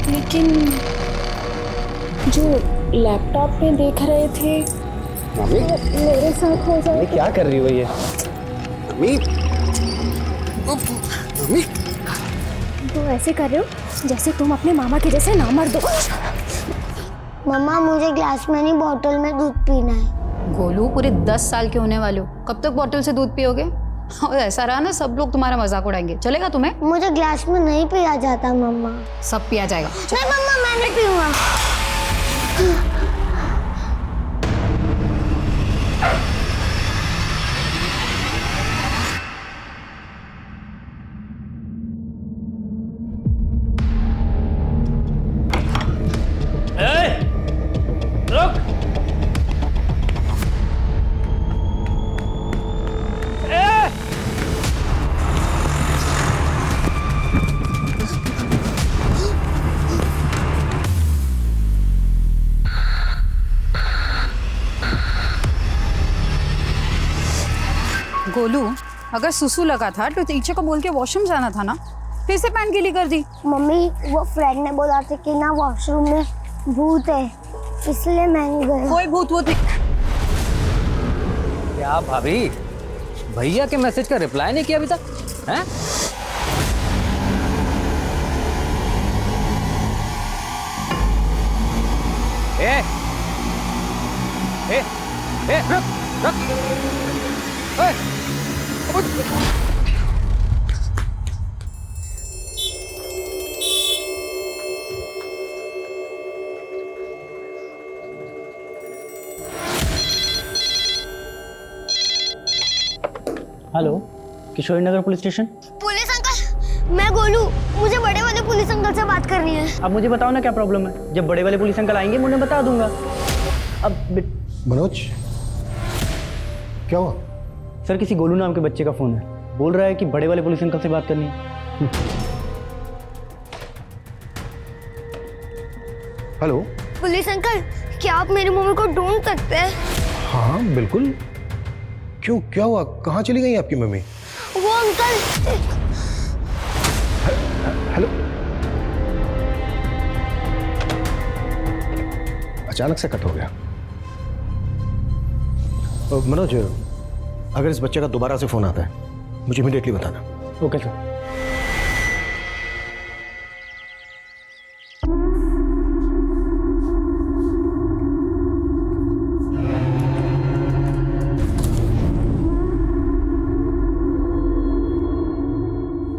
लेकिन जो लैपटॉप में देख रहे थे मम्मी मेरे साथ हो जाए। क्या कर रही हो ये? मम्मी मम्मी तो ऐसे कर रहे हो जैसे तुम अपने मामा के जैसे ना मर दो। मम्मा मुझे ग्लास में नहीं बॉटल में दूध पीना है। गोलू पूरे 10 साल के होने वाले हो, कब तक बॉटल से दूध पियोगे? और ऐसा रहा ना सब लोग तुम्हारा मजाक उड़ाएंगे। चलेगा तुम्हें? मुझे ग्लास में नहीं पिया जाता मम्मा। सब पिया जाएगा। नहीं मम्मा मैं नहीं पीऊंगा। रुक। गोलू अगर सुसु लगा था तो टीचर को बोल के वॉशरूम जाना था ना, फिर से पैन गीली कर दी। मम्मी वो फ्रेंड ने बोला था कि ना वॉशरूम में भूत है, इसलिए मैं नहीं गया। कोई भूत वूत नहीं। क्या भाभी, भैया के मैसेज का रिप्लाई नहीं किया अभी तक? हैं? ए, ए, ए, रुक, रुक, ए, उठ। हेलो, किशोरी नगर पुलिस स्टेशन। पुलिस अंकल मैं गोलू, मुझे बड़े वाले पुलिस अंकल से बात करनी है। अब मुझे बताओ ना क्या प्रॉब्लम है। जब बड़े वाले पुलिस अंकल आएंगे मैं उन्हें बता दूंगा। अब मनोज क्या हुआ? सर किसी गोलू नाम के बच्चे का फोन है, बोल रहा है कि बड़े वाले पुलिस अंकल से बात करनी है। हेलो। पुलिस अंकल क्या आप मेरी मम्मी को ढूंढ सकते हैं? हाँ बिल्कुल, क्यों क्या हुआ? कहाँ चली गई आपकी मम्मी? वो अंकल। हेलो। अचानक से कट हो गया। मनोज अगर इस बच्चे का दोबारा से फोन आता है मुझे इमीडिएटली बताना। Okay sir.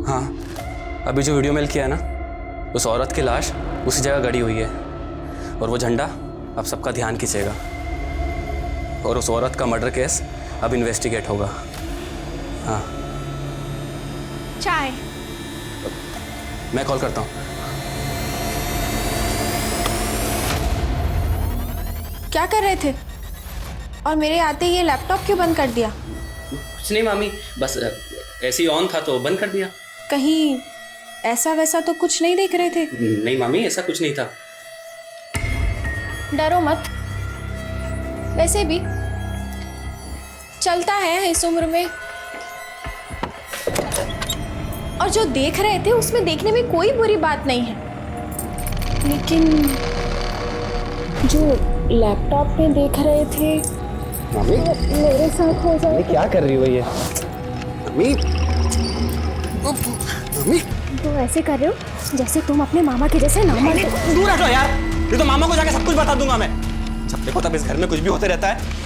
हाँ, अभी जो वीडियो मेल किया है ना, उस औरत की लाश उसी जगह गड़ी हुई है और वो झंडा अब सबका ध्यान खींचेगा और उस औरत का मर्डर केस अब इन्वेस्टिगेट होगा। हाँ, चाय। मैं कॉल करता हूँ। क्या कर रहे थे? और मेरे आते ही ये लैपटॉप क्यों बंद कर दिया? कुछ नहीं मामी, बस ऐसे ही ऑन था तो बंद कर दिया। कहीं ऐसा वैसा तो कुछ नहीं देख रहे थे? नहीं मामी, ऐसा कुछ नहीं था। डरो मत, वैसे भी चलता है इस उम्र में। और जो देख रहे थे उसमें देखने में कोई बुरी बात नहीं है, लेकिन जो लैपटॉप में देख रहे थे मम्मी मेरे साथ हो जाए। क्या कर रही हो ये? मम्मी मम्मी तो ऐसे कर रहे हो जैसे तुम अपने मामा के जैसे ना मर दो। दूर हटो यार, ये तो मामा को जाके सब कुछ बता दूंगा मैं। जब देखो तब इस घर में कुछ भी होते रहता है।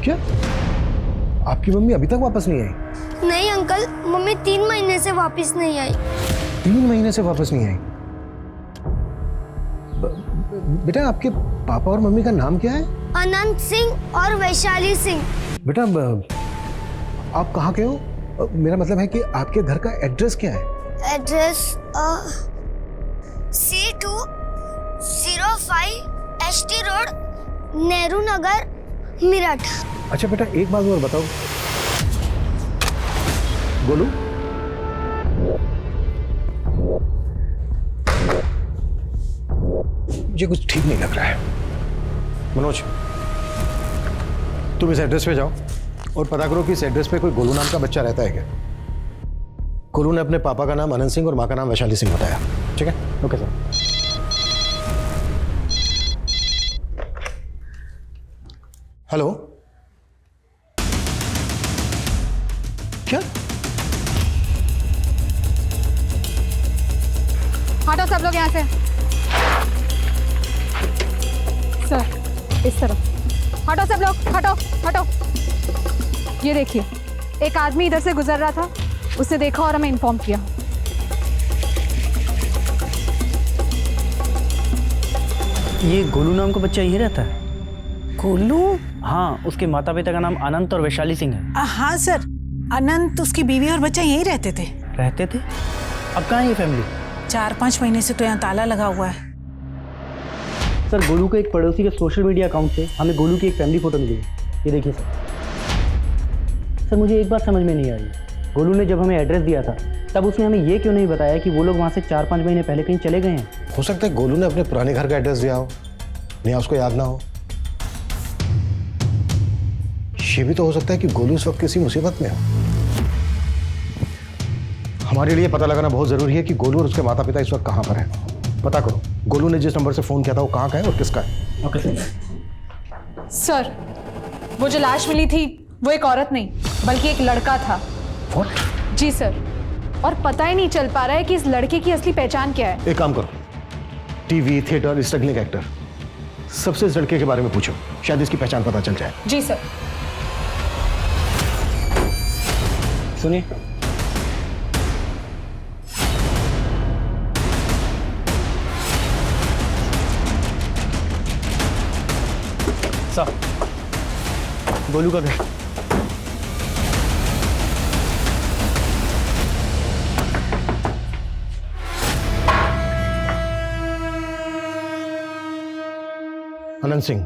क्या आपकी मम्मी अभी तक वापस नहीं आई? नहीं अंकल, मम्मी 3 महीने से वापस नहीं आई। 3 महीने से वापस नहीं आई? बेटा आपके पापा और मम्मी का नाम क्या है? अनंत सिंह और वैशाली सिंह। बेटा आप कहाँ के हो? मेरा मतलब है कि आपके घर का एड्रेस क्या है? Address C205 ST road, Nehru Nagar, Meerut. अच्छा बेटा एक बात और बताओ, गोलू मुझे कुछ ठीक नहीं लग रहा है। मनोज तुम इस एड्रेस पे जाओ और पता करो कि इस एड्रेस पे कोई गोलू नाम का बच्चा रहता है क्या। गोलू ने अपने पापा का नाम आनंद सिंह और माँ का नाम वैशाली सिंह बताया। ठीक है? Okay sir. हेलो, क्या? हटो सब लोग यहाँ से। सर इस तरफ हटो सब लोग, हटो हटो। ये देखिए, एक आदमी इधर से गुजर रहा था, उसे देखा और हमें इन्फॉर्म किया। ये गोलू नाम का बच्चा यही रहता है? गोलू? हाँ, उसके माता पिता का नाम अनंत और वैशाली सिंह है। हाँ सर, अनंत उसकी बीवी और बच्चा यहीं रहते थे। रहते थे? अब कहाँ है ये फैमिली? 4-5 महीने से तो यहाँ ताला लगा हुआ है। सर गोलू के एक पड़ोसी के सोशल मीडिया अकाउंट से हमें गोलू की एक फैमिली फोटो मिली है। ये देखिए सर। सर मुझे एक बात समझ में नहीं आई, गोलू ने जब हमें एड्रेस दिया था तब उसने हमें ये क्यों नहीं बताया कि वो लोग वहाँ से 4-5 महीने पहले कहीं चले गए हैं? हो सकता है गोलू ने अपने पुराने घर का एड्रेस दिया हो, या उसको याद ना हो। ये भी तो हो सकता है कि गोलू इस वक्त किसी मुसीबत में हो। हमारे लिए पता लगाना बहुत जरूरी है कि गोलू और उसके माता पिता इस वक्त कहाँ पर है। पता करो गोलू ने जिस नंबर से फोन किया था वो कहाँ का है और किसका है। Okay sir. सर वो जो लाश मिली थी वो एक औरत नहीं बल्कि एक लड़का था। What? जी सर, और पता ही नहीं चल पा रहा है कि इस लड़के की असली पहचान क्या है। एक काम करो, टीवी, थिएटर, स्ट्रगलिंग एक्टर, सबसे इस लड़के के बारे में पूछो, शायद इसकी पहचान पता चल जाए। जी सर। सुनिए, सर गोलू का घर। अनंत सिंह।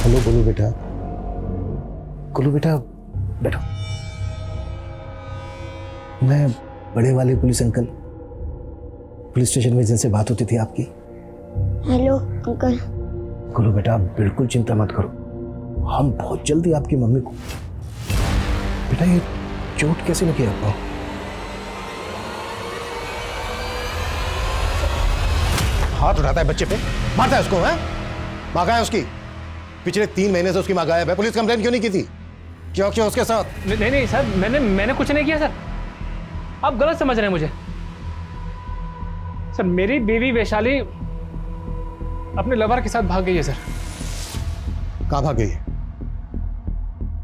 हेलो गोलू बेटा, गोलू बेटा बैठो। मैं बड़े वाले पुलिस अंकल, पुलिस स्टेशन में जिनसे बात होती थी आपकी। Hello uncle. गोलू बेटा आप बिल्कुल चिंता मत करो, हम बहुत जल्दी आपकी मम्मी को। बेटा ये चोट कैसे लगी आपको? हाथ उठाता है बच्चे पे, मारता है उसको। है माँ कहाँ है उसकी? पिछले 3 महीने से उसकी माँ गायब है। पुलिस कंप्लेंट क्यों नहीं की थी? क्यों क्यों उसके साथ? नहीं सर, मैंने कुछ नहीं किया सर, आप गलत समझ रहे हैं मुझे। सर मेरी बीवी वैशाली अपने लवर के साथ भाग गई है सर। कहाँ भाग गई है?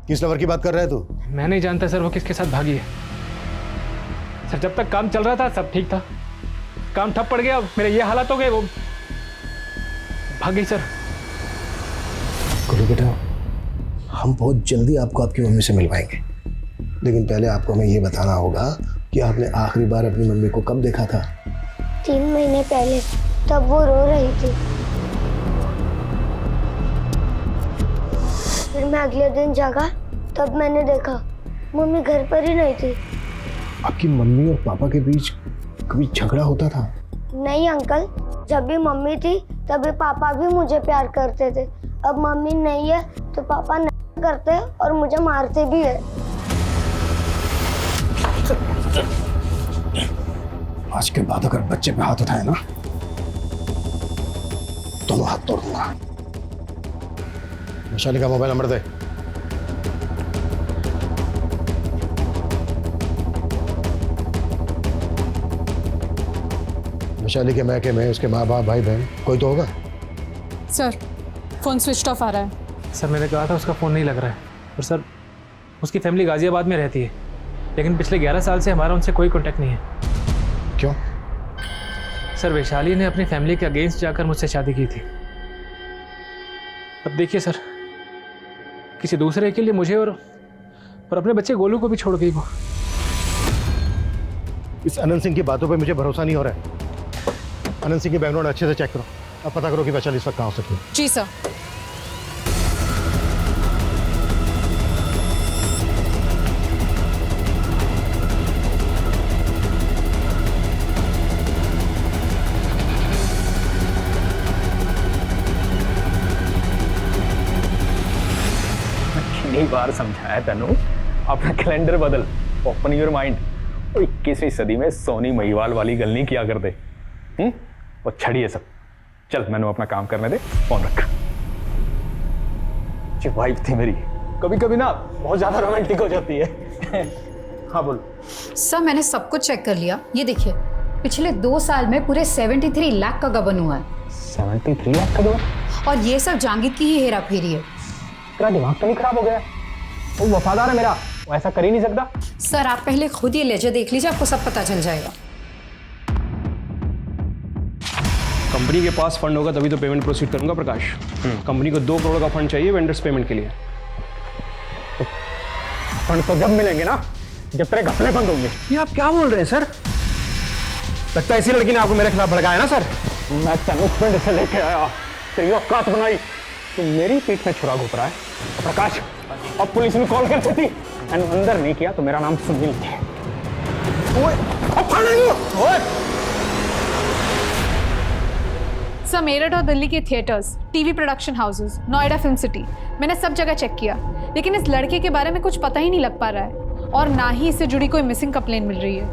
किस लवर की बात कर रहा है तू? मैं नहीं जानता सर वो किसके साथ भागी है। सर जब तक काम चल रहा था सब ठीक था, काम ठप पड़ गया, मेरे ये हालात हो गए, वो भाग गई सर। गोलू बेटा हम बहुत जल्दी आपको आपकी मम्मी से मिलवाएंगे, लेकिन पहले आपको हमें ये बताना होगा कि आपने आखिरी बार अपनी मम्मी को कब देखा था? 3 महीने पहले, तब वो रो रही थी। फिर मैं अगले दिन जागा, तब मैंने देखा मम्मी घर पर ही नहीं थी। आपकी मम्मी और पापा के बीच कभी झगड़ा होता था? नहीं अंकल, जब भी मम्मी थी तभी पापा भी मुझे प्यार करते थे। अब मम्मी नहीं है तो पापा नहीं करते और मुझे मारते भी है। आज के बाद अगर बच्चे पे हाथ उठाए ना तो मैं हाथ तोड़ूंगा। वैशाली का मोबाइल नंबर दे। वैशाली के मैके में उसके माँ बाप भाई बहन कोई तो होगा। सर फोन स्विच ऑफ आ रहा है। सर मैंने कहा था उसका फोन नहीं लग रहा है। और सर उसकी फैमिली गाज़ियाबाद में रहती है, लेकिन पिछले 11 साल से हमारा उनसे कोई कॉन्टैक्ट नहीं है। क्यों? सर वैशाली ने अपनी फैमिली के अगेंस्ट जाकर मुझसे शादी की थी। अब देखिए सर, किसी दूसरे के लिए मुझे और अपने बच्चे गोलू को भी छोड़ गई वो। इस अनंत सिंह की बातों पे मुझे भरोसा नहीं हो रहा है। अनंत सिंह की बैकग्राउंड अच्छे से चेक करो, अब पता करो कि वैशाली इस वक्त कहाँ हो सकती है। जी सर। कितनी बार समझाया तनु, अपना कैलेंडर बदल, ओपन योर माइंड। और 21वीं सदी में सोनी महिवाल वाली गल नहीं किया करते। और छड़िए सब, चल मैंने अपना काम करने दे, फोन रख। जी वाइफ थी मेरी, कभी कभी ना बहुत ज्यादा रोमांटिक हो जाती है। हाँ बोल। सर मैंने सब कुछ चेक कर लिया, ये देखिए पिछले 2 साल में पूरे 73 लाख का गबन हुआ है। 73 लाख का गबन? और ये सब जांगिद की ही हेरा फेरी है। तेरा दिमाग तो नहीं खराब हो गया? वो वफादार है मेरा, वो ऐसा कर ही नहीं सकता। सर आप पहले खुद ये लेजर देख लीजिए, आपको सब पता चल जाएगा। कंपनी के पास फंड होगा तभी तो पेमेंट प्रोसीड करूंगा प्रकाश। कंपनी को 2 करोड़ का फंड चाहिए वेंडर्स पेमेंट के लिए। फंड तो जब मिलेंगे ना, जब तेरे घपले बंद होंगे। ये आप क्या बोल रहे हैं सर? लगता है इसी लड़की ने आपको मेरे खिलाफ भड़काया ना सर? मैं तेनू पिंड से लेके आया, तेरी औकात बनाई, तू मेरी पीठ में छुरा घुप रहा है। प्रकाश अब पुलिस ने कॉल कर सकती, मैंने अंदर नहीं किया तो मेरा नाम सुनील है। सर मेरठ और दिल्ली के theatres, TV production houses, Noida film city, मैंने सब जगह चेक किया, लेकिन इस लड़के के बारे में कुछ पता ही नहीं लग पा रहा है और ना ही इससे जुड़ी कोई मिसिंग कंप्लेंट मिल रही है।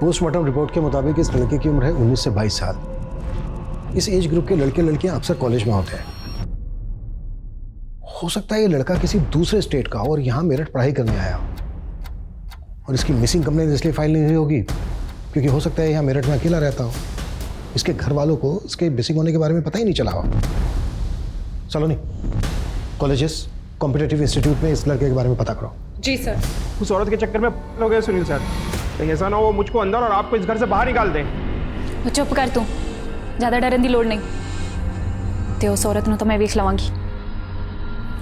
पोस्टमार्टम रिपोर्ट के मुताबिक इस लड़के की उम्र है 19 से 22 साल। इस एज ग्रुप के लड़के लड़कियां अक्सर कॉलेज में होते हैं। हो सकता है ये लड़का किसी दूसरे स्टेट का हो और यहाँ मेरठ पढ़ाई करने आया हो, और इसकी मिसिंग कंप्लेंट इसलिए फाइल नहीं हुई होगी क्योंकि हो सकता है यहाँ मेरठ में अकेला रहता हो। इसके घर वालों को इसके मिसिंग होने के बारे में पता ही नहीं चला हो। चलो नहीं, कॉलेजेस, कॉम्पिटिटिव इंस्टीट्यूट में इस लड़के के बारे में पता करो। जी सर। उस औरत के चक्कर में हो गए सुनील सर, कहीं ऐसा ना हो मुझको अंदर और आपको इस घर से बाहर निकाल दें। चुप कर तू, ज़्यादा डरन की लोड़ नहीं। ते उस औरत ने तो मैं वेख लवांगी,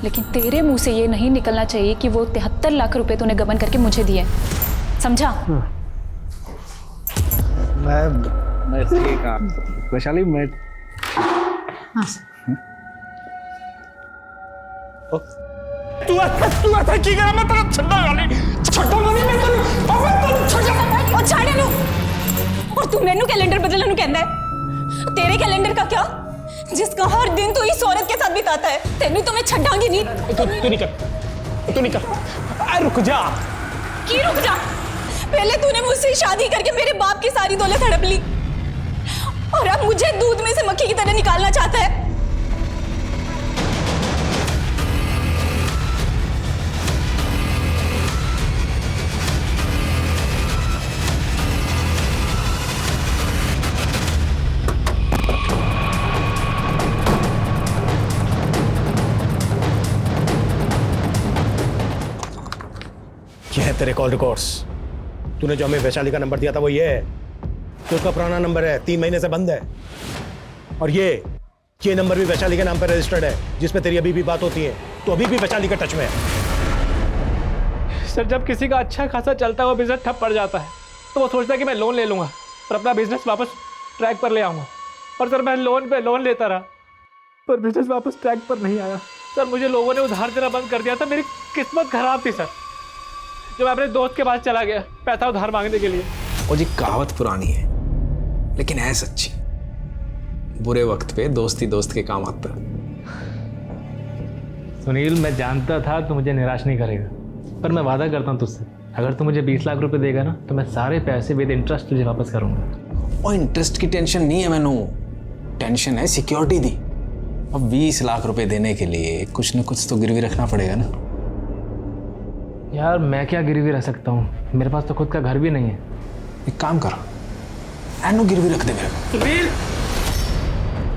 लेकिन तेरे मुंह से ये नहीं निकलना चाहिए कि वो 73 लाख रुपए तूने गबन करके मुझे दिए, समझा? मैं ठीक हूं वैशाली, मैं तू ऐसा की करा, मैं तेरा छड्डा वाली छड्डा वाली मैं तेरे और छाड़े नु, और तू मेनू कैलेंडर बदलने नु कहंदा है। तेरे कैलेंडर का क्या, जिसका हर दिन तू इस औरत के साथ बिताता है। तेनू तो मैं छड्डांगी नहीं। तू नहीं कर। रुक जा। की रुक जा? पहले तूने मुझसे शादी करके मेरे बाप की सारी दौलत हड़प ली और अब मुझे दूध में से मक्खी की तरह निकालना चाहता है। ये है तेरे कॉल रिकॉर्ड्स। तूने जो हमें वैशाली का नंबर दिया था वो ये है, तो उसका पुराना नंबर है, 3 महीने से बंद है। और ये नंबर भी वैशाली के नाम पर रजिस्टर्ड है, जिसमें तेरी अभी भी बात होती है, तो अभी भी वैशाली के टच में है। सर जब किसी का अच्छा खासा चलता हुआ बिजनेस ठप पड़ जाता है तो वो सोचता है कि मैं लोन ले लूँगा और अपना बिजनेस वापस ट्रैक पर ले आऊँगा। और सर मैं लोन पे लोन लेता रहा पर बिजनेस वापस ट्रैक पर नहीं आया। सर मुझे लोगों ने उधार देना बंद कर दिया था, मेरी किस्मत खराब थी सर। जब मैं अपने दोस्त के पास चला गया पैसा उधार मांगने के लिए। वो जी कहावत पुरानी है लेकिन है सच्ची, बुरे वक्त पे दोस्ती दोस्त के काम आता है। सुनील मैं जानता था तू मुझे निराश नहीं करेगा, पर मैं वादा करता हूँ तुझसे, अगर तू मुझे 20 लाख रुपए देगा ना तो मैं सारे पैसे विद इंटरेस्ट तुझे वापस करूँगा। और इंटरेस्ट की टेंशन नहीं है मैनू, टेंशन है सिक्योरिटी दी। अब 20 लाख रुपए देने के लिए कुछ न कुछ तो गिरवी रखना पड़ेगा ना। यार मैं क्या गिरवी रख सकता हूँ, मेरे पास तो खुद का घर भी नहीं है। एक काम कर, एनु गिरवी रख दे मेरे को। सुनील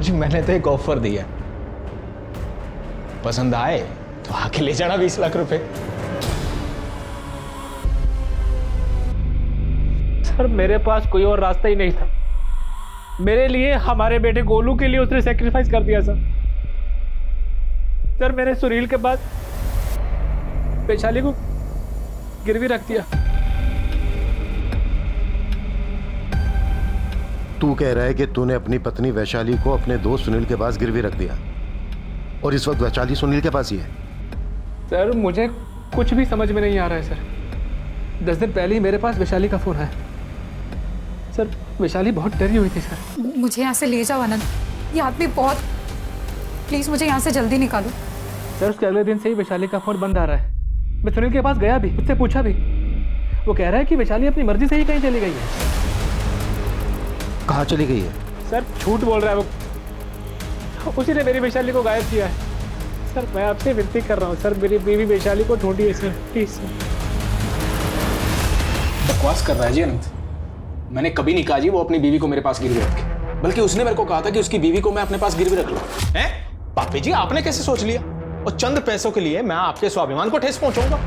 जी मैंने तो एक ऑफर दिया, पसंद आए तो आके ले जाना 20 लाख रुपए। सर मेरे पास कोई और रास्ता ही नहीं था। मेरे लिए, हमारे बेटे गोलू के लिए उसने सेक्रीफाइस कर दिया सर। सर मैंने सुनील के बाद वैशाली को गिरवी रख दिया। तू कह रहा है कि तूने अपनी पत्नी वैशाली को अपने दोस्त सुनील के पास गिरवी रख दिया और इस वक्त वैशाली सुनील के पास ही है? सर मुझे कुछ भी समझ में नहीं आ रहा है सर। 10 दिन पहले ही मेरे पास वैशाली का फोन है सर। वैशाली बहुत डरी हुई थी सर। मुझे यहाँ से ले जाओ आनंद, ये आदमी बहुत, प्लीज़ मुझे यहाँ से जल्दी निकालो। सर उसके अगले दिन से ही वैशाली का फोन बंद आ रहा है। मैं सुनील के पास गया भी, उससे पूछा भी, वो कह रहा है कि वैशाली अपनी मर्जी से ही कहीं चली गई है। कहाँ चली गई है? सर झूठ बोल रहा है वो, उसी ने मेरी वैशाली को गायब किया है। सर मैं आपसे विनती कर रहा हूँ सर, मेरी बीवी वैशाली को ढूंढिए सर, प्लीज सर। बकवास कर रहा है जी अनंत। मैंने कभी नहीं कहा जी वो अपनी बीवी को मेरे पास गिरवी रखे, बल्कि उसने मेरे को कहा था कि उसकी बीवी को मैं अपने पास गिरवी रख लूं। हैं? पापी जी आपने कैसे सोच लिया? और चंद पैसों के लिए मैं आपके स्वाभिमान को ठेस पहुंचाऊंगा?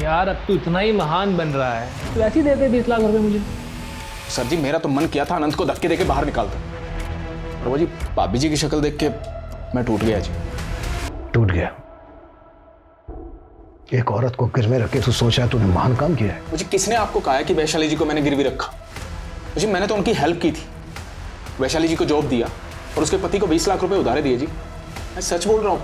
यार अब तो इतना ही महान बन रहा है, तो ऐसे ही दे दे 20 लाख रुपए मुझे। सर जी मेरा तो मन किया था अनंत को धक्के देके बाहर निकालता, और वो जी भाभी जी की शक्ल देख के मैं टूट गया जी। टूट गया? एक औरत को गिरवे रख के तू सोच रहा है तूने महान काम किया है? मुझे किसने आपको कहा है कि वैशाली जी को मैंने गिरवी रखा? जी मैंने तो उनकी हेल्प की थी, वैशाली जी को जॉब दिया और उसके पति को 20 लाख रुपए उधारे दिए जी। मैं सच बोल रहा हूं।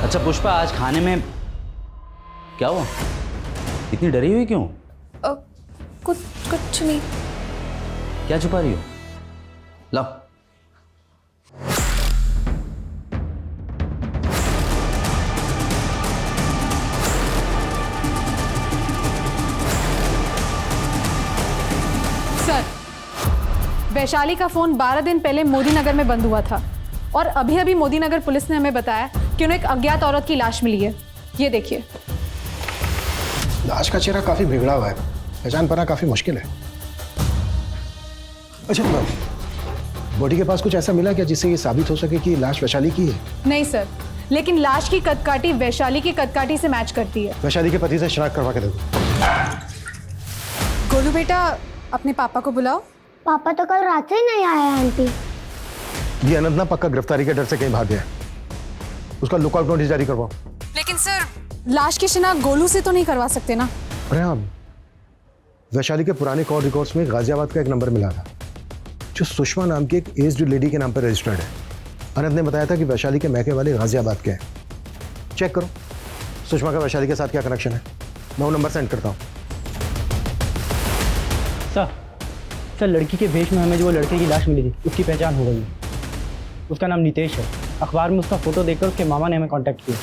अच्छा पुष्पा, आज खाने में क्या हुआ? इतनी डरी हुई क्यों? कुछ नहीं। क्या छुपा रही हो? लो। सर, वैशाली का फोन 12 दिन पहले मोदी नगर में बंद हुआ था और अभी अभी मोदी नगर पुलिस ने हमें बताया कि उन्हें एक अज्ञात औरत की लाश मिली है। ये देखिए। लाश का चेहरा काफी बिगड़ा हुआ है, पहचान पाना काफी मुश्किल है। अच्छा बॉडी के पास कुछ ऐसा मिला क्या जिससे ये साबित हो सके कि लाश वैशाली की है? नहीं सर, लेकिन लाश की कदकाठी वैशाली की कदकाठी से मैच करती है। वैशाली के पति से शनाख्त करवा के देखो। गोलू बेटा, अपने पापा को बुलाओ। पापा तो कल रात से ही नहीं आया है आंटी। ये अनंत ना पक्का गिरफ्तारी के डर से कहीं भाग गया, उसका लुकआउट नोटिस जारी करवाओ। लेकिन सर, लाश की शिनाख्त गोलू से तो नहीं करवा सकते ना? अरे हाँ, वैशाली के पुराने कॉल रिकॉर्ड्स में गाजियाबाद का एक नंबर मिला था जो सुषमा नाम की एक एज्ड लेडी के नाम पर रजिस्टर्ड है। अनंत ने बताया था कि वैशाली के मैके वाले गाजियाबाद के हैं। चेक करो सुषमा का वैशाली के साथ क्या कनेक्शन है। मैं वो नंबर सेंड करता हूँ। सर लड़की के भेष में हमें जो लड़के की लाश मिली थी उसकी पहचान हो गई है। उसका नाम नितेश है। अखबार में उसका फोटो देखकर उसके मामा ने हमें कांटेक्ट किया।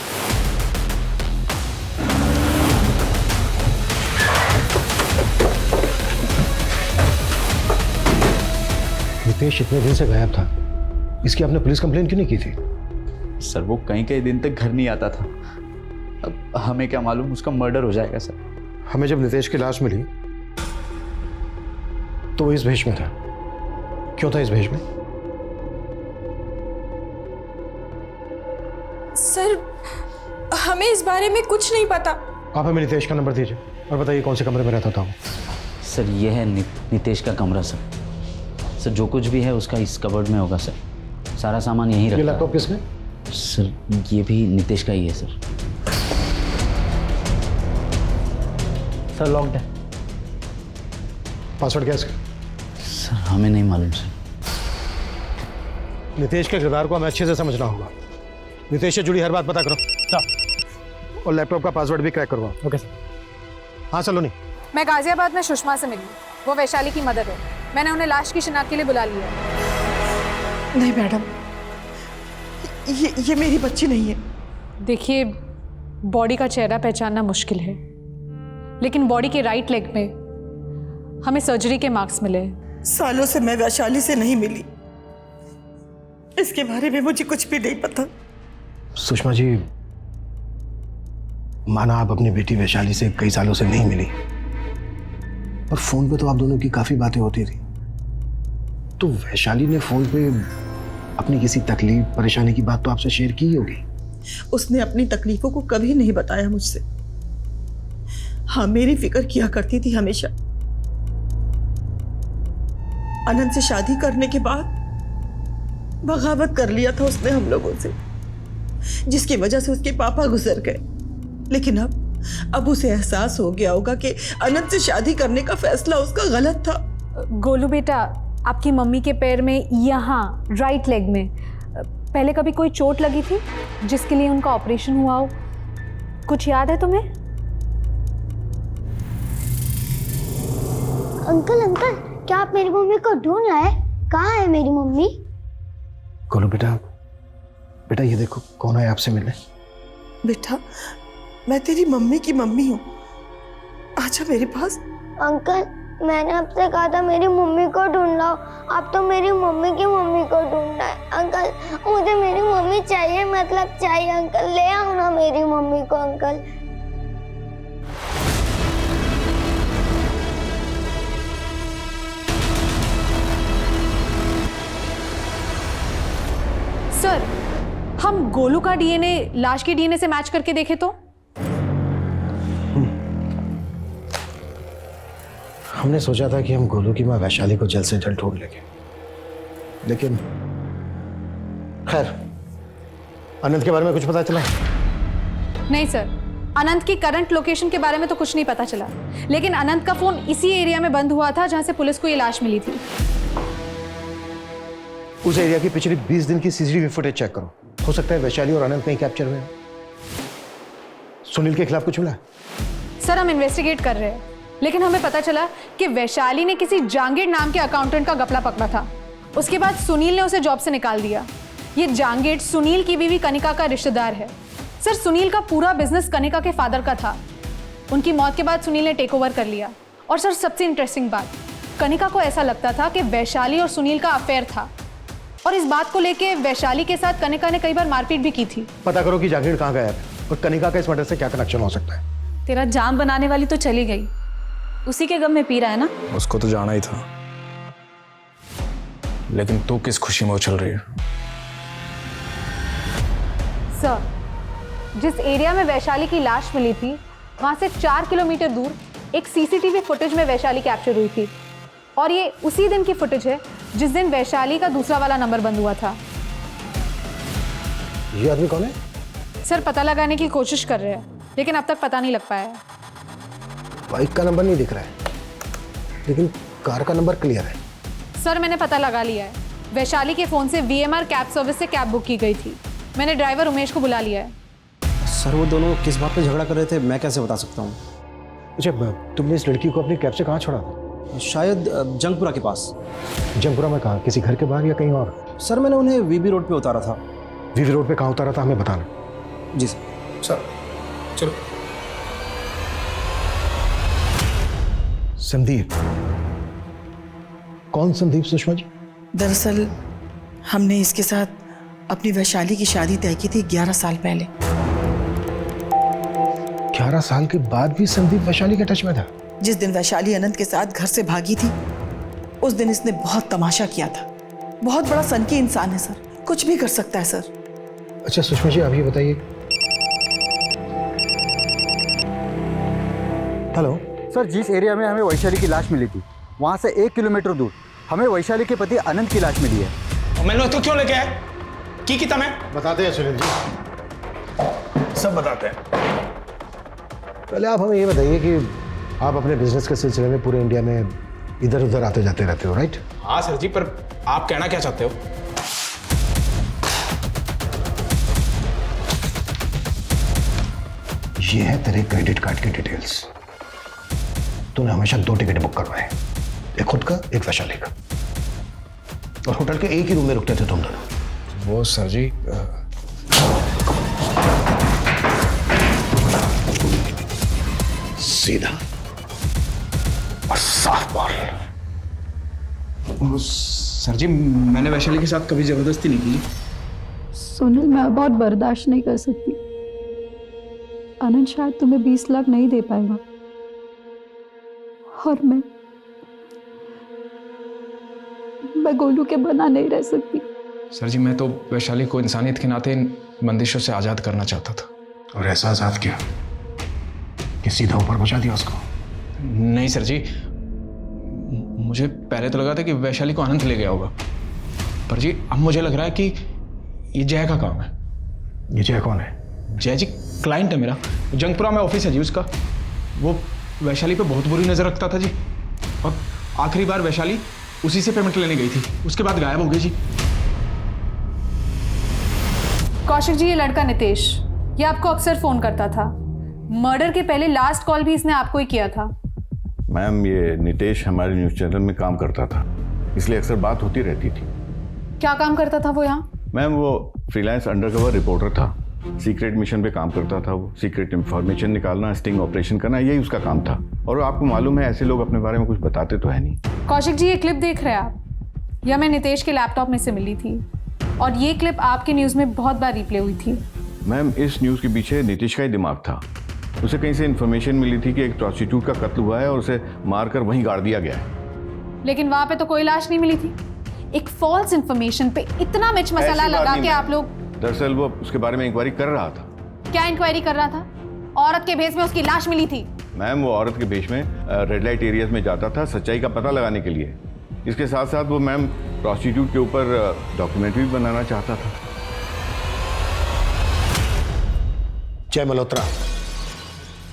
नितेश इतने दिन से गायब था, इसकी आपने पुलिस कंप्लेन क्यों नहीं की थी? सर वो कई दिन तक घर नहीं आता था। अब हमें क्या मालूम उसका मर्डर हो जाएगा सर। हमें जब नितेश की लाश मिली तो वो इस भेष में था। क्यों था इस भेष में? सर हमें इस बारे में कुछ नहीं पता। आप हमें नितेश का नंबर दीजिए और बताइए कौन से कमरे में रहता था वो। सर ये है नितेश का कमरा सर। सर जो कुछ भी है उसका इस कबर्ड में होगा सर। सारा सामान यहीं रखा है। ये लैपटॉप किसमें? सर ये भी नितेश का ही है सर। सर लॉक्ड है। पासवर्ड क्या है इसका? सर हमें नहीं मालूम सर। नितेश के किरदार को हमें अच्छे से समझना होगा। नितेश से जुड़ी हर बात पता करो। सर और लैपटॉप का पासवर्ड भी क्रैक करवाओ। Okay sir. हाँ सलोनी। मैं गाजियाबाद में सुषमा से मिली, वो वैशाली की मदर है। मैंने उन्हें लाश की शिनाख्त के लिए बुला लिया है। नहीं मैडम, ये मेरी बच्ची नहीं है। देखिए, बॉडी का चेहरा पहचानना मुश्किल है, लेकिन बॉडी के राइट लेग में हमें सर्जरी के मार्क्स मिले हैं। सालों से मैं वैशाली से नहीं मिली, इसके बारे में मुझे कुछ भी नहीं पता। सुषमा जी, माना आप अपनी बेटी वैशाली से कई सालों से नहीं मिली, पर फोन पे तो आप दोनों की काफी बातें होती थी। तो वैशाली ने फोन पे अपनी किसी तकलीफ परेशानी की बात तो आपसे शेयर की ही होगी। उसने अपनी तकलीफों को कभी नहीं बताया मुझसे। हाँ, मेरी फिक्र किया करती थी हमेशा। अनंत से शादी करने के बाद बगावत कर लिया था उसने हम लोगों से, जिसकी वजह से उसके पापा गुजर गए। लेकिन अब उसे एहसास हो गया होगा कि अनंत से शादी करने का फैसला उसका गलत था। गोलू बेटा, आपकी मम्मी के पैर में यहाँ राइट लेग में पहले कभी कोई चोट लगी थी जिसके लिए उनका ऑपरेशन हुआ हो? कुछ याद है तुम्हें? अंकल अंकल, क्या आप मेरी मम्मी को ढूंढ लाए? कहाँ है मेरी मम्मी? गोलू बेटा, बेटा ये देखो कौन है आपसे मिलने। बेटा, मैं तेरी मम्मी की मम्मी हूँ, आजा मेरे पास। अंकल, मैंने आपसे कहा था मेरी मम्मी को ढूंढ लाओ, आप तो मेरी मम्मी की मम्मी को ढूंढ रहे हैं। अंकल, मुझे मेरी मम्मी चाहिए, मतलब चाहिए। अंकल, ले आओ ना मेरी मम्मी को। अंकल, सर, हम गोलू का डीएनए लाश के डीएनए से मैच करके देखें तो? हमने सोचा था कि हम गोलू की मां वैशाली को जल्द से जल्द ढूंढ लेंगे, लेकिन खैर, अनंत के बारे में कुछ पता चला? नहीं सर, अनंत की करंट लोकेशन के बारे में तो कुछ नहीं पता चला, लेकिन अनंत का फोन इसी एरिया में बंद हुआ था जहां से पुलिस को ये लाश मिली थी। उस एरिया की पिछली 20 दिन की सीसीटीवी फुटेज चेक करो, हो सकता है वैशाली और अनंत कहीं कैप्चर हुए। सुनील के खिलाफ कुछ मिला? सर, हम इन्वेस्टिगेट कर रहे हैं, लेकिन हमें पता चला कि वैशाली ने किसी जांगीर नाम के अकाउंटेंट का गपला पकड़ा था। उसके बाद सुनील ने उसे जॉब से निकाल दिया। ये जांगीर सुनील की बीवी कनिका का रिश्तेदार है। सर, सुनील का पूरा बिजनेस कनिका के फादर का था। उनकी मौत के बाद सुनील ने टेक ओवर कर लिया। और सर, सबसे इंटरेस्टिंग बात, कनिका को ऐसा लगता था कि वैशाली और सुनील का अफेयर था, और इस बात को लेके वैशाली के साथ कनिका ने कई बार मारपीट भी की थी। पता करो कि जागीर कहाँ गया है और कनिका का इस मर्डर से क्या कनेक्शन हो सकता है। तेरा जान बनाने वाली तो चली गई, उसी के गम में पी रहा है ना। उसको तो जाना ही था, लेकिन तू किस खुशी में उछल रही है? सर, जिस एरिया में वैशाली की लाश मिली थी, वहां से 4 किलोमीटर दूर एक सीसीटीवी फुटेज में वैशाली कैप्चर हुई थी, और ये उसी दिन की फुटेज है जिस दिन वैशाली का दूसरा वाला नंबर बंद हुआ था। ये आदमी कौन है? सर, पता लगाने की कोशिश कर रहे हैं, लेकिन अब तक पता नहीं लग पाया है। बाइक का नंबर नहीं दिख रहा है, लेकिन कार का नंबर क्लियर है। सर, मैंने पता लगा लिया है। वैशाली के फोन से VMR कैब सर्विस से कैब बुक की गई थी। मैंने ड्राइवर उमेश को बुला लिया है। सर, वो दोनों किस बात पे झगड़ा कर रहे थे मैं कैसे बता सकता हूँ? अच्छा, तुमने इस लड़की को अपनी कैब से कहाँ छोड़ा था? शायद जंगपुरा के पास। जंगपुरा में कहाँ? किसी घर के बाहर या कहीं और? सर, मैंने उन्हें VB रोड पे उतारा था। VB रोड पे कहाँ उतारा था, हमें बताना। जी सर। सर चलो। संदीप? कौन संदीप सुषमा जी? दरअसल हमने इसके साथ अपनी वैशाली की शादी तय की थी 11 साल पहले। 11 साल के बाद भी संदीप वैशाली के टच में था? जिस दिन वैशाली अनंत के साथ घर से भागी थी, उस दिन इसने बहुत तमाशा किया था। बहुत बड़ा सनकी इंसान है सर, कुछ भी कर सकता है सर। अच्छा सुषमा जी, आप ये बताइए। हेलो सर, जिस एरिया में हमें वैशाली की लाश मिली थी, वहाँ से 1 किलोमीटर दूर हमें वैशाली के पति अनंत की लाश मिली है। मैंने तो क्यों लेके आए? की किता मैं बताते हैं सुनील जी, सब बताते हैं। पहले आप हमें ये बताइए कि आप अपने बिजनेस के सिलसिले में पूरे इंडिया में इधर उधर आते जाते रहते हो, राइट? हाँ सर जी, पर आप कहना क्या चाहते हो? ये है तेरे क्रेडिट कार्ड की डिटेल्स। तूने हमेशा 2 टिकट बुक करवाए, एक खुद का एक वैशाली का, और होटल के एक ही रूम में रुकते थे तुम दोनों। वो सर जी सीधा और साफ बोल। वो सर जी मैंने वैशाली के साथ कभी जबरदस्ती नहीं की। सुनील, मैं बहुत बर्दाश्त नहीं कर सकती। आनंद शायद तुम्हें 20 लाख नहीं दे पाएगा, और मैं गोलू के बना नहीं रह सकती। सर जी मैं तो वैशाली को इंसानियत के नाते इन बंदिशों से आज़ाद करना चाहता था। और ऐसा आजाद किया कि सीधा ऊपर पहुंचा दिया उसको? नहीं सर जी, मुझे पहले तो लगा था कि वैशाली को अनंत ले गया होगा, पर जी अब मुझे लग रहा है कि ये जय का काम है। ये जय कौन है? जय जी क्लाइंट है मेरा, जंगपुरा में ऑफिस है जी उसका। वो वैशाली पे बहुत बुरी नज़र रखता था जी, और आखिरी बार वैशाली उसी से पेमेंट लेने गई थी, उसके बाद गायब हो गई जी। कौशिक जी, ये लड़का नितेश, ये आपको अक्सर फोन करता था। मर्डर के पहले लास्ट कॉल भी इसने आपको ही किया था। मैम ये नितेश हमारे न्यूज़ चैनल में काम करता था, इसलिए अक्सर बात होती रहती थी। क्या काम करता था वो यहाँ? मैम वो फ्रीलांस अंडरकवर रिपोर्टर था, सीक्रेट मिशन पे काम करता था। वो सीक्रेट इंफॉर्मेशन निकालना, स्टिंग ऑपरेशन करना, यही उसका काम था। और आपको मालूम है ऐसे लोग अपने बारे में कुछ बताते तो है नहीं। कौशिक जी, ये क्लिप देख रहे हैं आप? यह मैं नितेश के लैपटॉप में से मिली थी, और ये क्लिप आपके न्यूज़ में बहुत बार रिप्ले हुई थी। मैम इस न्यूज़ के पीछे नीतीश का ही दिमाग था। उसे कहीं से इन्फॉर्मेशन मिली थी कि एक प्रोस्टिट्यूट का कत्ल हुआ है और उसे मारकर वहीं गाड़ दिया गया है। लेकिन वहां पे तो कोई लाश नहीं मिली थी। एक फॉल्स इन्फॉर्मेशन पे इतना मिर्च मसाला लगा के आप लोग। दरअसल वो उसके बारे में इंक्वायरी कर रहा था। क्या इंक्वायरी कर रहा था? औरत के भेष में उसकी लाश मिली थी। मैम वो औरत के भेष में रेड लाइट एरियाज में जाता था सच्चाई का पता लगाने के लिए। इसके साथ साथ वो मैम प्रोस्टिट्यूट के ऊपर डॉक्यूमेंट्री भी बनाना चाहता था। जय मल्होत्रा,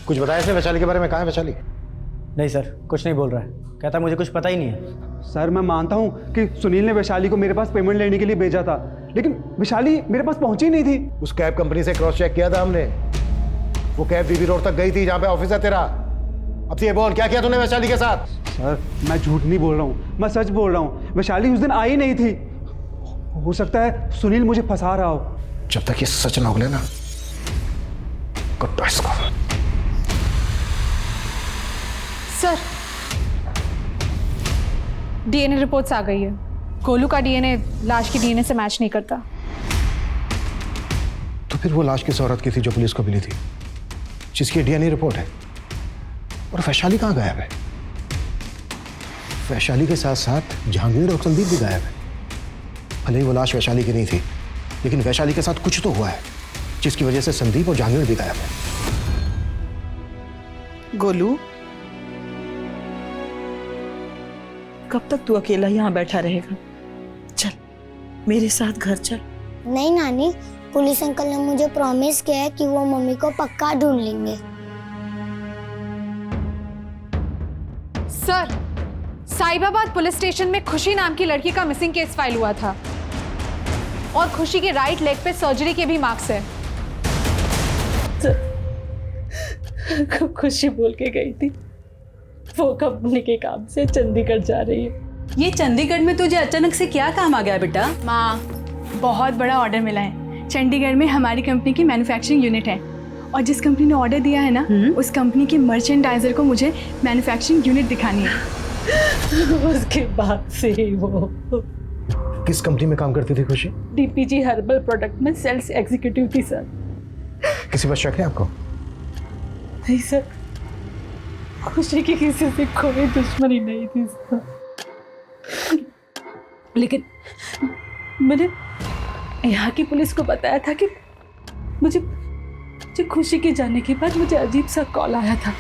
कुछ बताया से वैशाली के बारे में? कहाँ है वैशाली? नहीं सर, कुछ नहीं बोल रहा है, कहता मुझे कुछ पता ही नहीं है। सर मैं मानता हूँ कि सुनील ने वैशाली को मेरे पास पेमेंट लेने के लिए भेजा था, लेकिन वैशाली मेरे पास पहुंची नहीं थी। उस कैब कंपनी से क्रॉस चेक किया था हमने, वो कैब बीबी रोड तक गई थी जहाँ पे ऑफिस है तेरा। अब तो ये बोल, क्या किया तूने वैशाली के साथ? सर मैं झूठ नहीं बोल रहा हूँ, मैं सच बोल रहा हूँ। वैशाली उस दिन आई नहीं थी। हो सकता है सुनील मुझे फंसा रहा हो। जब तक ये सच ना उगले ना, कुत्ता इसको। सर, डीएनए रिपोर्ट्स आ गई है। गोलू का डीएनए लाश की डीएनए से मैच नहीं करता। तो फिर वो लाश किस औरत की थी जो पुलिस को मिली थी, जिसकी डीएनए रिपोर्ट है? और वैशाली कहाँ गायब है? वैशाली के साथ साथ जहांगीर और संदीप भी गायब है। भले ही वो लाश वैशाली की नहीं थी, लेकिन वैशाली के साथ कुछ तो हुआ है जिसकी वजह से संदीप और जहांगीर भी गायब है। गोलू, कब तक तू अकेला यहाँ बैठा रहेगा? चल मेरे साथ घर चल। नहीं नानी, पुलिस अंकल ने मुझे प्रॉमिस किया है कि वो मम्मी को पक्का ढूंढ लेंगे। सर, साहिबाबाद पुलिस स्टेशन में खुशी नाम की लड़की का मिसिंग केस फाइल हुआ था, और खुशी के राइट लेग पे सर्जरी के भी मार्क्स है। खुशी बोल के गई थी वो कंपनी के काम से चंडीगढ़ जा रही है। ये चंडीगढ़ में तुझे अचानक से क्या काम आ गया बेटा? माँ, बहुत बड़ा ऑर्डर मिला है। चंडीगढ़ में हमारी कंपनी की मैन्युफैक्चरिंग यूनिट है, और जिस कंपनी ने ऑर्डर दिया है ना, उस कंपनी के मर्चेंडाइजर को मुझे मैन्युफैक्चरिंग यूनिट दिखानी है। उसके बाद से ही वो किस कंपनी में काम करती थी खुशी? डीपीजी हर्बल प्रोडक्ट में सेल्स एग्जीक्यूटिव थी सर। किसी पर शक है आपको? नहीं सर, खुशी की किसी से कोई दुश्मनी नहीं थी सर। लेकिन मैंने यहाँ की पुलिस को बताया था कि मुझे खुशी के जाने के बाद मुझे अजीब सा कॉल आया था।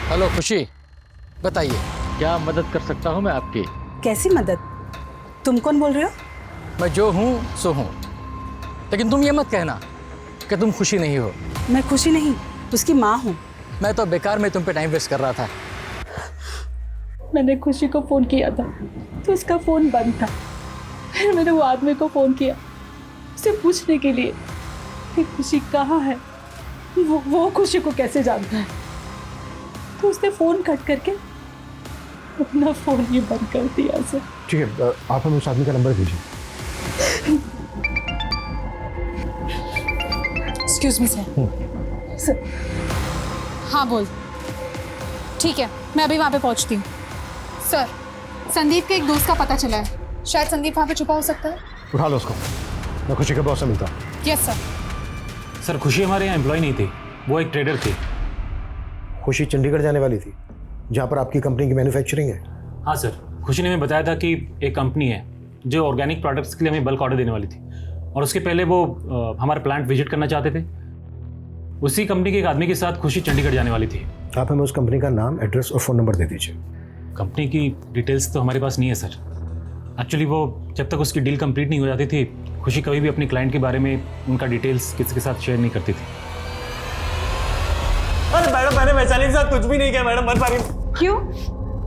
हेलो खुशी, बताइए क्या मदद कर सकता हूँ मैं आपकी? कैसी मदद? तुम कौन बोल रहे हो? मैं जो हूँ सो हूँ, लेकिन तुम ये मत कहना कि तुम खुशी नहीं हो। मैं खुशी नहीं, उसकी माँ हूँ। मैं तो बेकार में तुम पे टाइम वेस्ट कर रहा था। मैंने खुशी को फ़ोन किया था तो उसका फ़ोन बंद था। फिर मैंने वो आदमी को फ़ोन किया उसे पूछने के लिए कि खुशी कहाँ है, वो खुशी को कैसे जानता है? तो उसने फोन कट करके अपना फोन ही बंद कर दिया सर। ठीक है, आप हमें उस आदमी का नंबर दीजिए। Excuse me sir. हाँ बोल। ठीक है, मैं अभी वहाँ पे पहुँचती हूँ। सर, संदीप के एक दोस्त का पता चला है, शायद संदीप वहाँ पे छुपा हो सकता है। उठा लो उसको, मैं खुशी के बॉस से मिलता हूँ। Yes sir. सर खुशी हमारे यहाँ एम्प्लॉय नहीं थी, वो एक ट्रेडर थी। खुशी चंडीगढ़ जाने वाली थी, जहाँ पर आपकी कंपनी की मैन्युफैक्चरिंग है। हाँ सर, खुशी ने हमें बताया था कि एक कंपनी है जो ऑर्गेनिक प्रोडक्ट्स के लिए हमें बल्क ऑर्डर देने वाली थी, और उसके पहले वो हमारा प्लांट विजिट करना चाहते थे। उसी कंपनी के एक आदमी के साथ खुशी चंडीगढ़ जाने वाली थी। आप हमें उस कंपनी का नाम, एड्रेस और फ़ोन नंबर दे दीजिए। कंपनी की डिटेल्स तो हमारे पास नहीं है सर। एक्चुअली वो जब तक उसकी डील कंप्लीट नहीं हो जाती थी, खुशी कभी भी अपनी क्लाइंट के बारे में उनका डिटेल्स किसी के साथ शेयर नहीं करती थी। अरे मैडम, मैंने वैशाली के साथ कुछ भी नहीं किया मैडम, मत मारिए। क्यों?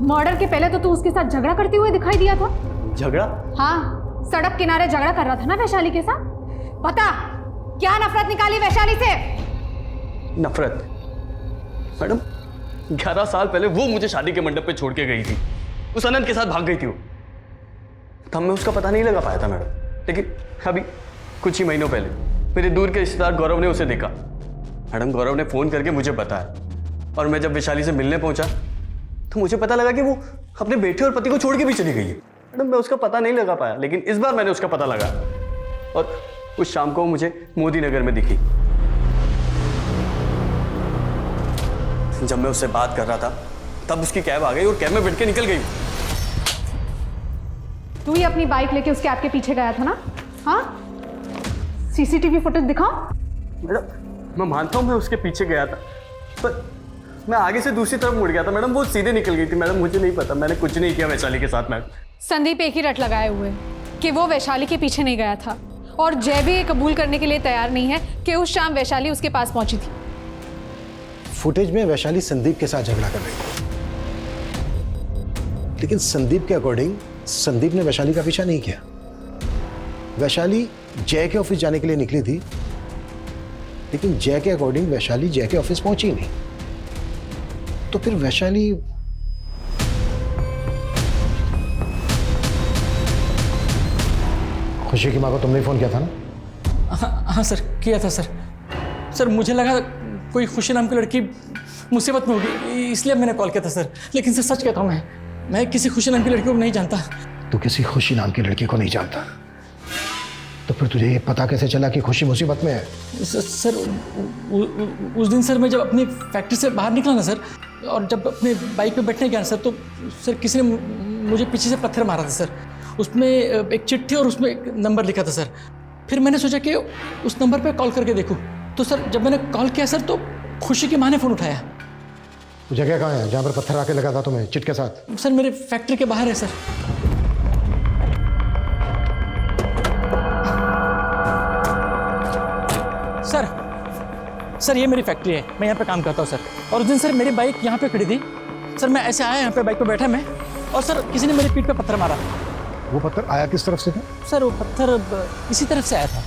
मर्डर के पहले तो तू उसके साथ झगड़ा करते हुए दिखाई दिया था। झगड़ा? हाँ, सड़क किनारे झगड़ा कर रहा था ना वैशाली के साथ। बता, क्या नफरत निकाली वैशाली से? नफरत? मैडम, 11 साल पहले वो मुझे शादी के मंडप पे छोड़ के गई थी, उस अनंत के साथ भाग गई थी वो। तब मैं उसका पता नहीं लगा पाया था मैडम, लेकिन अभी कुछ ही महीनों पहले मेरे दूर के रिश्तेदार गौरव ने उसे देखा। मैडम, गौरव ने फ़ोन करके मुझे बताया, और मैं जब वैशाली से मिलने पहुंचा तो मुझे पता लगा कि वो अपने बेटे और पति को छोड़ के भी चली गई है। मैडम, मैं उसका पता नहीं लगा पाया, लेकिन इस बार मैंने उसका पता लगा, और उस शाम को वो मुझे मोदी नगर में दिखी। जब मैं उससे बात कर रहा था तब उसकी कैब आ गई और कैब में बैठ के निकल गई। तू ही अपनी बाइक लेके उसके आपके पीछे गया था ना? हाँ, सीसीटीवी फुटेज दिखाओ। मैडम, मैं मानता हूँ मैं उसके पीछे गया था, पर मैं आगे से दूसरी तरफ मुड़ गया था मैडम, वो सीधे निकल गई थी। मैडम, मुझे नहीं पता, मैंने कुछ नहीं किया वैशाली के साथ। मैडम, संदीप एक ही रट लगाए हुए कि वो वैशाली के पीछे नहीं गया था, और जय भी ये कबूल करने के लिए तैयार नहीं है कि उस शाम वैशाली उसके पास पहुंची थी। फुटेज में वैशाली संदीप के साथ झगड़ा कर रही थी, लेकिन संदीप के अकॉर्डिंग संदीप ने वैशाली का पीछा नहीं किया। वैशाली जय के ऑफिस जाने के लिए निकली थी, लेकिन जय के अकॉर्डिंग वैशाली जय के ऑफिस पहुंची नहीं। तो फिर वैशाली खुशी की माँ को तुमने फोन किया था ना? हाँ सर, किया था सर। सर, मुझे लगा कोई खुशी नाम की लड़की मुसीबत में होगी, इसलिए मैंने कॉल किया था सर। लेकिन सर, सच कहता हूँ, मैं किसी खुशी नाम की लड़की को नहीं जानता। तू किसी खुशी नाम की लड़की को नहीं जानता? तो फिर तुझे ये पता कैसे चला कि खुशी मुसीबत में है? सर, उस दिन सर मैं जब अपनी फैक्ट्री से बाहर निकला ना सर, और जब अपने बाइक पे बैठने गया सर, तो सर किसी ने मुझे पीछे से पत्थर मारा था सर। उसमें एक चिट्ठी और उसमें एक नंबर लिखा था सर। फिर मैंने सोचा कि उस नंबर पे कॉल करके देखूं, तो सर जब मैंने कॉल किया सर, तो खुशी की माँ ने फ़ोन उठाया। वो जगह कहाँ है जहाँ पर पत्थर आके लगा था तुम्हें चिट के साथ? सर, मेरे फैक्ट्री के बाहर है सर। सर, ये मेरी फैक्ट्री है, मैं यहाँ पे काम करता हूँ सर। और उस दिन सर मेरी बाइक यहाँ पे खड़ी थी सर, मैं ऐसे आया यहाँ पे, बाइक पे बैठा मैं, और सर किसी ने मेरी पीठ पे पत्थर मारा। वो पत्थर आया किस तरफ से था? सर, वो पत्थर इसी तरफ से आया था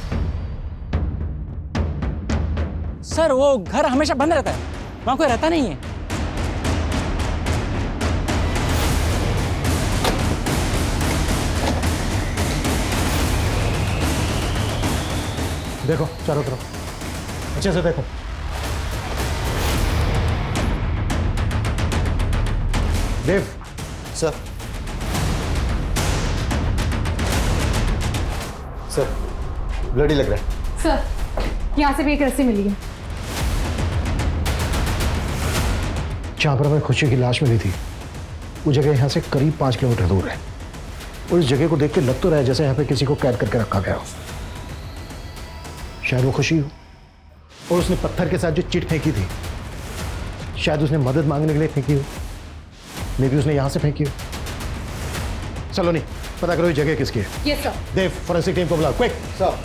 सर। वो घर हमेशा बंद रहता है, वहाँ कोई रहता नहीं है। देखो चारों तरफ अच्छे से देखो। देव। सर। सर, ब्लडी लग रहा है। सर, यहाँ से भी एक रस्सी मिली है। जहाँ पर हमें खुशी की लाश मिली थी, वो जगह यहाँ से करीब 5 किलोमीटर दूर है, और इस जगह को देख के लग तो रहा है जैसे यहाँ पे किसी को कैद करके रखा गया हो। शायद वो खुशी हो, और उसने पत्थर के साथ जो चिट फेंकी थी, शायद उसने मदद मांगने के लिए फेंकी हो, मे भी उसने यहाँ से फेंकी हो। चलो नहीं, पता करो ये जगह किसकी है। Yes sir. Dev, forensic team को बुलाओ, क्विक। सर।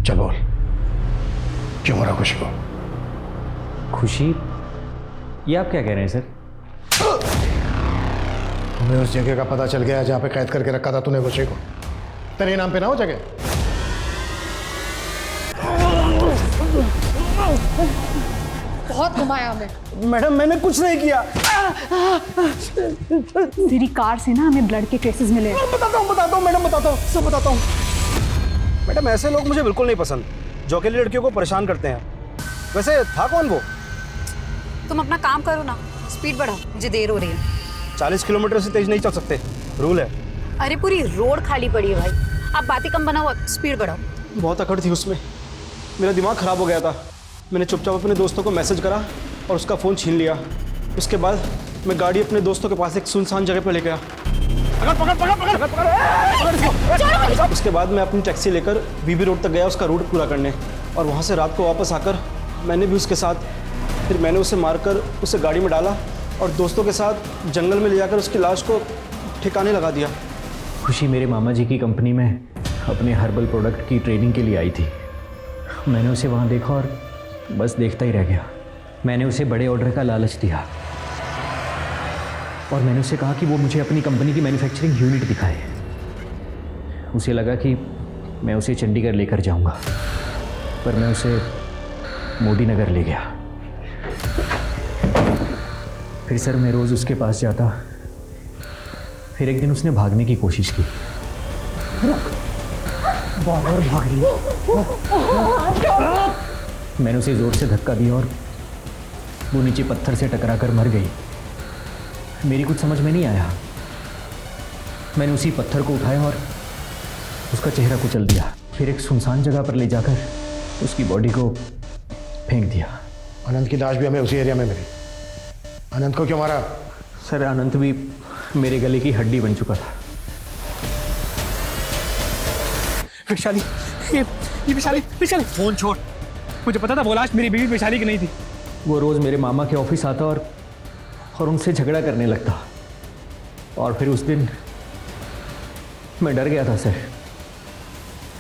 चल बोल, क्यों मरा खुशी को? खुशी? ये आप क्या कह रहे हैं सर? हमें उस जगह का पता चल गया जहाँ पे कैद करके रखा था तूने खुशी को। तेरे नाम पे ना हो जगह। बहुत घुमाया हमें। मैडम मैंने कुछ नहीं किया। तेरी कार से ना हमें ब्लड के ट्रेसेस मिले। बताता हूँ मैडम, बताता हूँ, सब बताता हूँ। मैडम ऐसे लोग मुझे बिल्कुल नहीं पसंद जो अकेली लड़कियों को परेशान करते हैं। वैसे था कौन वो? तुम अपना काम करो ना, स्पीड बढ़ाओ, मुझे देर हो रही है। 40 किलोमीटर से तेज नहीं चल सकते, रूल है। अरे पूरी रोड खाली पड़ी है भाई, आप बातें कम बनाओ, स्पीड बढ़ाओ। बहुत अकड़ थी उसमें, मेरा दिमाग खराब हो गया था। मैंने चुपचाप अपने दोस्तों को मैसेज करा और उसका फ़ोन छीन लिया। उसके बाद मैं गाड़ी अपने दोस्तों के पास एक सुनसान जगह पर ले गया। उसके बाद मैं अपनी टैक्सी लेकर बीबी रोड तक गया उसका रूट पूरा करने, और वहाँ से रात को वापस आकर मैंने भी उसके साथ, फिर मैंने उसे मारकर उसे गाड़ी में डाला और दोस्तों के साथ जंगल में ले जाकर उसकी लाश को ठिकाने लगा दिया। खुशी मेरे मामा जी की कंपनी में अपने हर्बल प्रोडक्ट की ट्रेनिंग के लिए आई थी। मैंने उसे वहाँ देखा और बस देखता ही रह गया। मैंने उसे बड़े ऑर्डर का लालच दिया और मैंने उसे कहा कि वो मुझे अपनी कंपनी की मैन्युफैक्चरिंग यूनिट दिखाए। उसे लगा कि मैं उसे चंडीगढ़ लेकर जाऊंगा, पर मैं उसे मोदी नगर ले गया। फिर सर मैं रोज़ उसके पास जाता। फिर एक दिन उसने भागने की कोशिश की। बार भाग रही है। मैंने उसे ज़ोर से धक्का दिया और वो नीचे पत्थर से टकराकर मर गई। मेरी कुछ समझ में नहीं आया। मैंने उसी पत्थर को उठाया और उसका चेहरा कुचल दिया। फिर एक सुनसान जगह पर ले जाकर उसकी बॉडी को फेंक दिया। अनंत की लाश भी हमें उसी एरिया में मिली। अनंत को क्यों मारा? सर अनंत भी मेरे गले की हड्डी बन चुका था। वैशाली, ये वैशाली फोन छोड़। मुझे पता था वो लाश मेरी बीवी वैशाली की नहीं थी। वो रोज़ मेरे मामा के ऑफिस आता और उनसे झगड़ा करने लगता। और फिर उस दिन मैं डर गया था सर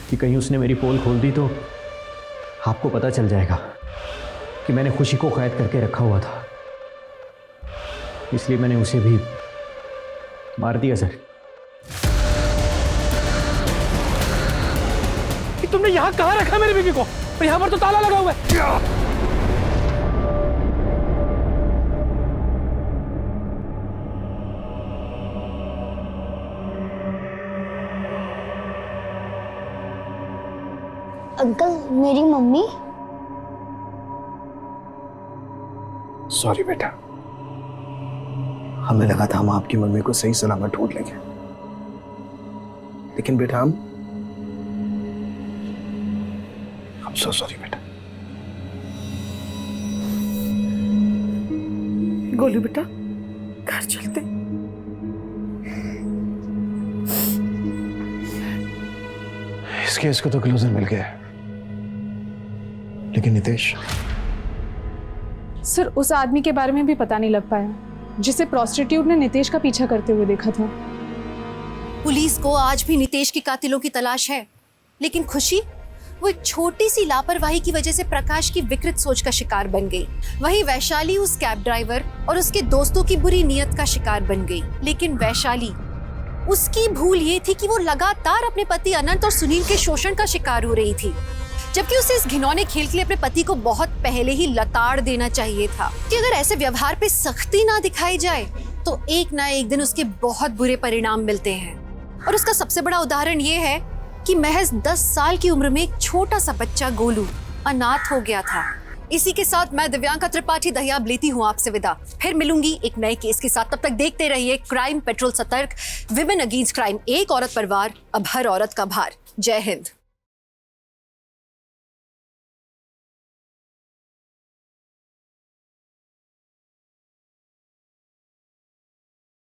कि कहीं उसने मेरी पोल खोल दी तो आपको पता चल जाएगा कि मैंने खुशी को कैद करके रखा हुआ था। इसलिए मैंने उसे भी मार दिया सर। कि तुमने यहाँ कहाँ रखा मेरी बीवी को? और यहाँ पर तो ताला लगा हुआ है। अंकल मेरी मम्मी। सॉरी बेटा, हमें लगा था हम आपकी मम्मी को सही सलामत ढूंढ लेंगे, लेकिन बेटा हम सो सॉरी बेटा। गोलू बेटा घर चलते। इस केस को तो क्लोजर मिल गया, लेकिन नितेश सर उस आदमी के बारे में भी पता नहीं लग पाया जिसे प्रोस्टिट्यूट ने नितेश का पीछा करते हुए देखा था। पुलिस को आज भी नितेश के कातिलों की तलाश है, लेकिन खुशी वो एक छोटी सी लापरवाही की वजह से प्रकाश की विकृत सोच का शिकार बन गई। वहीं वैशाली उस कैब ड्राइवर और उसके दोस्तों की बुरी नीयत का शिकार बन गई। लेकिन वैशाली, उसकी भूल ये थी कि वो लगातार अपने पति अनंत और सुनील के शोषण का शिकार हो रही थी, जबकि उसे इस घिनौने खेल के लिए अपने पति को बहुत पहले ही लताड़ देना चाहिए था कि अगर ऐसे व्यवहार पे सख्ती ना दिखाई जाए तो एक ना एक दिन उसके बहुत बुरे परिणाम मिलते हैं। और उसका सबसे बड़ा उदाहरण ये है कि महज 10 साल की उम्र में एक छोटा सा बच्चा गोलू अनाथ हो गया था। इसी के साथ मैं दिव्यांका त्रिपाठी दहियाब लेती हूँ आपसे विदा। फिर मिलूंगी एक नए केस के साथ। तब तक देखते रहिए क्राइम पेट्रोल सतर्क, विमेन अगेंस्ट क्राइम, एक औरत पर वार, अब हर औरत का भार। जय हिंद।